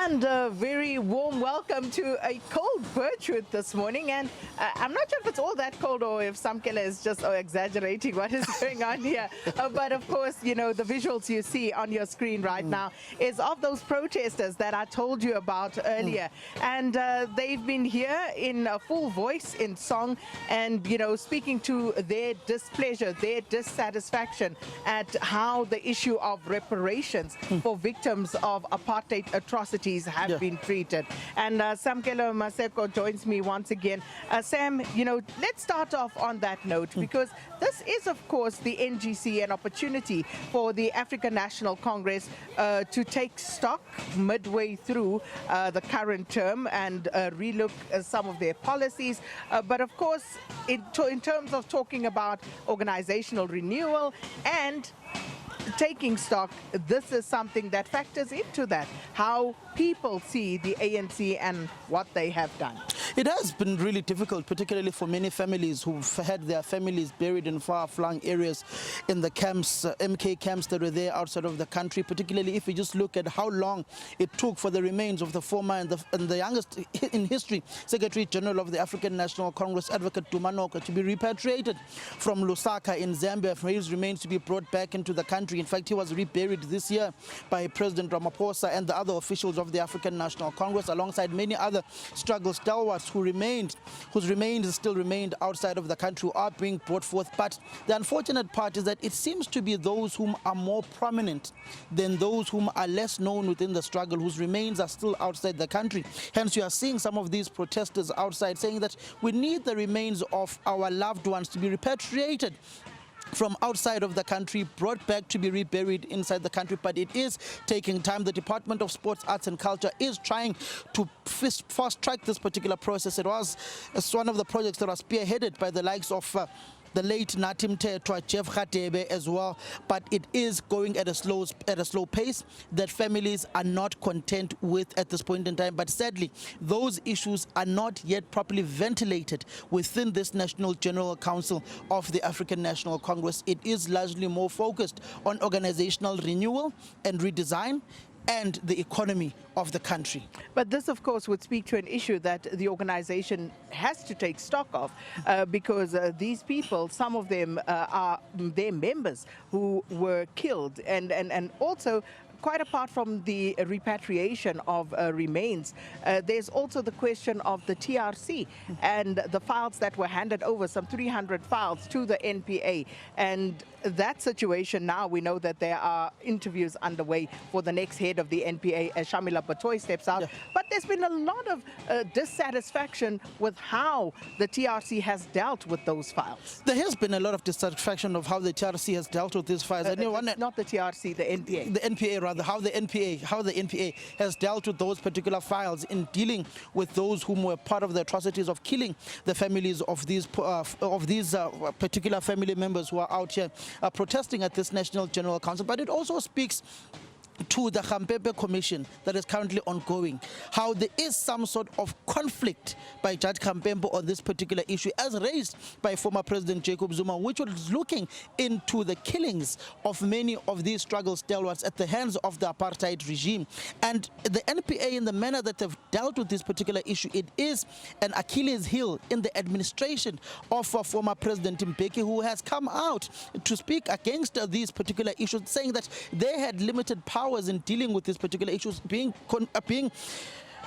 And a very warm welcome to a cold Birchwood this morning. And I'm not sure if it's all that cold or if Samkele is just exaggerating what is going on here. But of course, you know, the visuals you see on your screen right now is of those protesters that I told you about earlier. And they've been here in full voice, in song, and, you know, speaking to their displeasure, their dissatisfaction at how the issue of reparations for victims of apartheid atrocities have been treated. And Samkele Maseko joins me once again. Sam, you know, let's start off on that note, because this is, of course, the NGC, an opportunity for the African National Congress to take stock midway through the current term and relook some of their policies. But of course, in terms of talking about organizational renewal and taking stock, this is something that factors into that, how people see the ANC and what they have done. It has been really difficult, particularly for many families who've had their families buried in far-flung areas in the camps, MK camps that were there outside of the country, particularly if we just look at how long it took for the remains of the former and the youngest in history Secretary General of the African National Congress, Advocate Dumanoka, to be repatriated from Lusaka in Zambia for his remains to be brought back into the country. In fact, he was reburied this year by President Ramaphosa and the other officials of the African National Congress, alongside many other struggle stalwarts whose remains still remained outside of the country, are being brought forth. But the unfortunate part is that it seems to be those whom are more prominent than those whom are less known within the struggle, whose remains are still outside the country. Hence, you are seeing some of these protesters outside saying that we need the remains of our loved ones to be repatriated from outside of the country, brought back to be reburied inside the country. But it is taking time. The Department of Sports, Arts and Culture is trying to fast-track this particular process. It's one of the projects that was spearheaded by the likes of the late Natim Tetwa, Jeff Khatebe as well, but it is going at a slow pace that families are not content with at this point in time. But sadly, those issues are not yet properly ventilated within this National General Council of the African National Congress. It is largely more focused on organizational renewal and redesign and the economy of the country. But this, of course, would speak to an issue that the organization has to take stock of, because these people, some of them are their members who were killed, and also, quite apart from the repatriation of remains, there's also the question of the TRC and the files that were handed over, some 300 files to the NPA. And that situation now, we know that there are interviews underway for the next head of the NPA as Shamila Batoy steps out. But there's been a lot of dissatisfaction with how the TRC has dealt with those files. There has been a lot of dissatisfaction of how the TRC has dealt with these files. Not the TRC, the NPA. The NPA, rather, how the NPA has dealt with those particular files in dealing with those whom were part of the atrocities of killing the families of these particular family members who are out here protesting at this National General Council. But it also speaks to the Khampepe Commission that is currently ongoing, how there is some sort of conflict by Judge Khampepe on this particular issue, as raised by former President Jacob Zuma, which was looking into the killings of many of these struggle stalwarts at the hands of the apartheid regime. And the NPA, in the manner that they've dealt with this particular issue, it is an Achilles heel in the administration of former President Mbeki, who has come out to speak against these particular issues, saying that they had limited power in dealing with these particular issues, being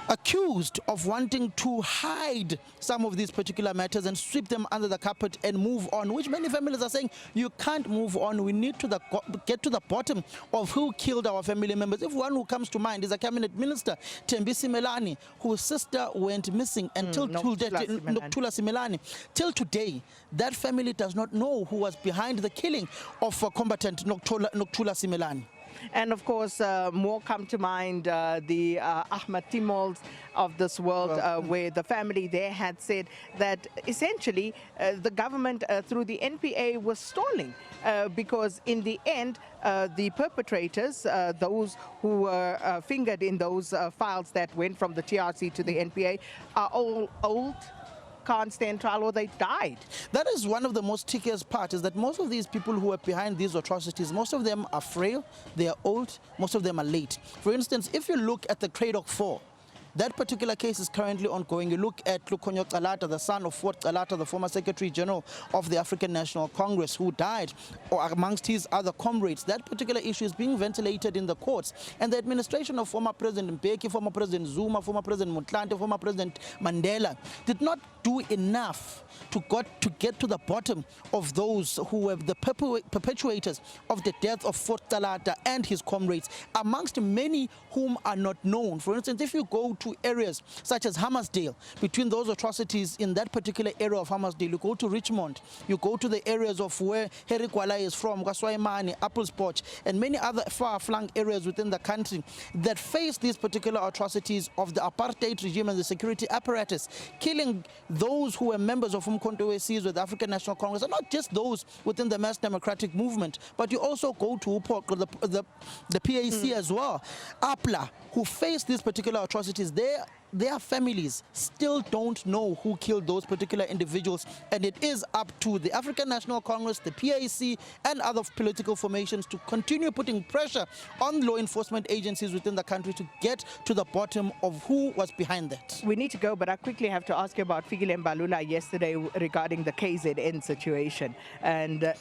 accused of wanting to hide some of these particular matters and sweep them under the carpet and move on, which many families are saying, you can't move on. We need to get to the bottom of who killed our family members. If one who comes to mind is a cabinet minister, Thembi Simelane, whose sister went missing until Nokuthula Simelane. Till today, that family does not know who was behind the killing of combatant Nokuthula Simelane. And of course, more come to mind, the Ahmad Timols of this world, where the family there had said that essentially the government through the NPA was stalling, because in the end, the perpetrators, those who were fingered in those files that went from the TRC to the NPA, are all old, can't stand trial or they died. That is one of the most trickiest part, is that most of these people who are behind these atrocities, most of them are frail, they are old, most of them are late. For instance, if you look at the Craddock 4, that particular case is currently ongoing. You look at Lukhonyo Calata, the son of Fort Calata, the former Secretary General of the African National Congress, who died, or amongst his other comrades. That particular issue is being ventilated in the courts. And the administration of former President Mbeki, former President Zuma, former President Motlanthe, former President Mandela did not do enough to get to the bottom of those who were the perpetuators of the death of Fort Calata and his comrades, amongst many whom are not known. For instance, if you go to areas such as Hammersdale, between those atrocities in that particular area of Hammersdale, you go to Richmond, you go to the areas of where Harry Kwala is from, Kaswaimani, Applesport, and many other far-flung areas within the country that face these particular atrocities of the apartheid regime and the security apparatus, killing those who were members of Umkhonto weSizwe with the African National Congress, and not just those within the mass democratic movement, but you also go to the PAC as well, APLA, who face these particular atrocities. Their families still don't know who killed those particular individuals, and it is up to the African National Congress, the PAC, and other political formations to continue putting pressure on law enforcement agencies within the country to get to the bottom of who was behind that. We need to go, but I quickly have to ask you about Fikile Mbalula yesterday regarding the KZN situation. And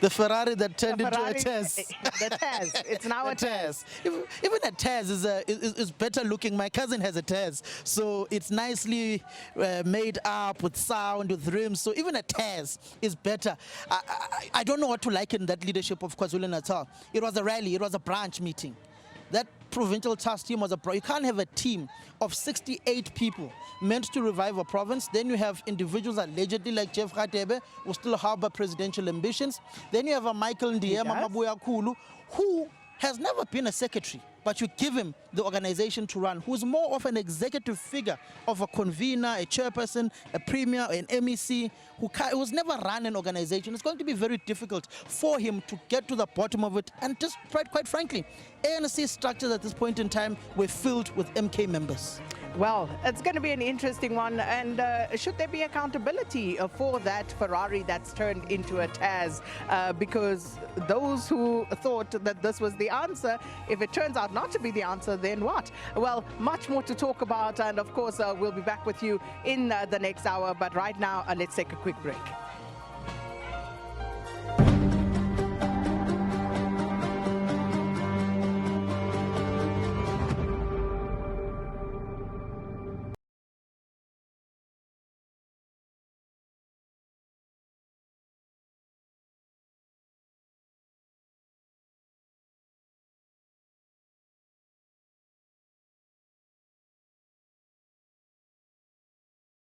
the Ferrari that turned into a Tez. The Tez. It's now a Tez. Even a Tez is better looking. My cousin has a Tez, so it's nicely made up with sound, with rims. So even a Tez is better. I don't know what to liken that leadership of KwaZulu-Natal. It was a rally. It was a branch meeting. That provincial task team was you can't have a team of 68 people meant to revive a province. Then you have individuals allegedly like Jeff Radebe, who still harbor presidential ambitions. Then you have a Michael Ndiema Mabuya Kulu, who has never been a secretary, but you give him the organization to run, who's more of an executive figure of a convener, a chairperson, a premier, an MEC, who's never run an organization. It's going to be very difficult for him to get to the bottom of it. And just quite frankly, ANC structures at this point in time were filled with MK members. Well, it's going to be an interesting one. And should there be accountability for that Ferrari that's turned into a Taz? Because those who thought that this was the answer, if it turns out not to be the answer, then what? Well, much more to talk about. And of course, we'll be back with you in the next hour. But right now, let's take a quick break.